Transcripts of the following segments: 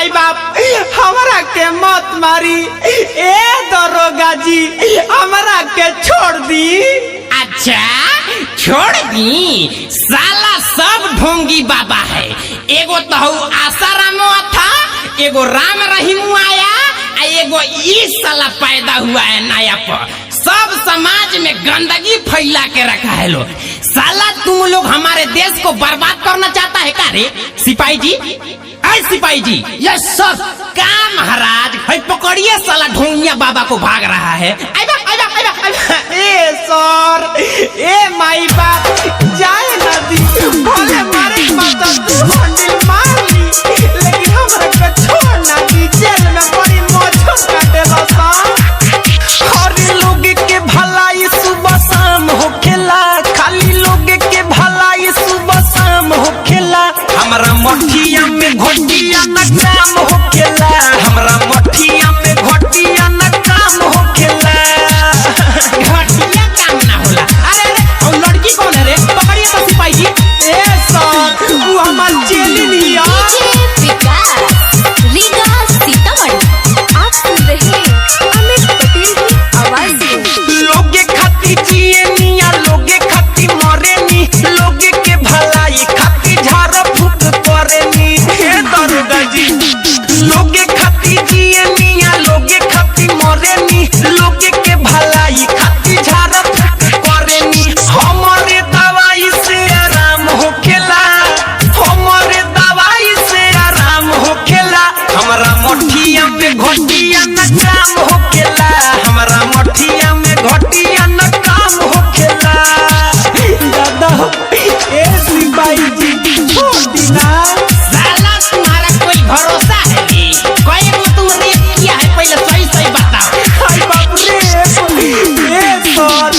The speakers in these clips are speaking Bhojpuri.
माई बाप हमरा के मत मारी, ए दरोगा जी हमरा के छोड़ दी। अच्छा छोड़ दी, साला सब ढोंगी बाबा है। एगो तो आसारामो था, एगो राम रहीम आया, एगो ई साला पैदा हुआ है नया पर। सब समाज में गंदगी फैला के रखा है लोग। साला तुम लोग हमारे देश को बर्बाद करना चाहता है का रे सिपाही जी? ऐ सिपाही जी। यस सर। का महाराज है पकड़िए साला ढोंगिया बाबा को भाग रहा है। आइबा आइबा आइबा आइबा। ए सर ए माई बाप जाए ना दी, भले मारे मत हंडिल मार ली, लेकिन हमरा के छोड़ ना दी। जेल में बड़ी मौज काटेला सा। हर लोग के भलाई सुबह शाम होखेला, खाली लोग के भलाई सुबह शाम होखेला। हमरा मठिया में घोटिया न काम होखेला, हमरा मठिया में घोटिया न काम होखेला। घटिया काम ना होला। अरे और लड़की कौन है रे? पकड़िए तो सिपाही जी। ए सर तू हमार चेली लिया। विकास रीगा सीतामढ़ी। आप सुन रहे हैं अमित पटेल की आवाज में। लोगे खाती जिए निया, लोगे खाती मरे नी, लोगे के भलाई खाती झाड़ फूक करे नी। हे दरोगा जी लोगे खाती जिए निया, लोगे खाती मरे नी, लोगे के भलाई खाती झाड़ फूक करे नी। हमारे दवाई से आराम होखेला, हमारे दवाई से आराम होखेला। हमरा मठिया में घोटिया न काम होखेला, हमरा मठिया में घोटिया न काम होखेला। दादा ए सिपाही जी छोड़ दिना। साला तुम्हारा कोई भरोसा है रे? कोई को तुम रेप किया है पहले सही सही बताओ। हाय बाप रे ए सर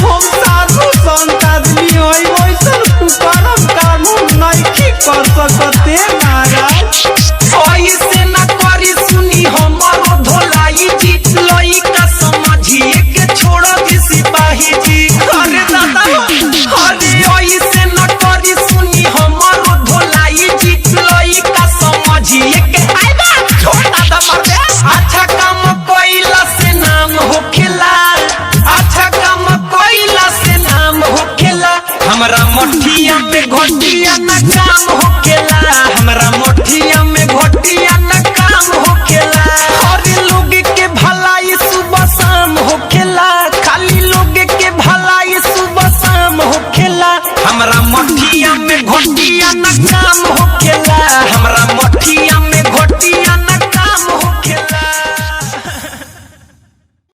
हम साधु संत आदमी होई, वैसन कुकरम कानून नहीं कर सकते महाराज। ऐसे न करी सुनी हमारो धोलाई जी, लइका समझिए के छोड़ दी सिपाही जी। अरे दादा अरे ऐसे न करी सुनी हमारो धोलाई जी, लइका समझिए के आइबा छोटा दा मर दे। अच्छा काम कोइला से नाम होखेला, अच्छा काम कोइला से नाम होखेला। हमरा मठिया में घोटिया न काम होखेला, हमरा मठिया में घोटिया न काम होखेला। हर लोग के भलाई सुबह शाम होखेला, खाली लोग के भलाई सुबह शाम होखेला। हमरा मठिया में घोटिया न काम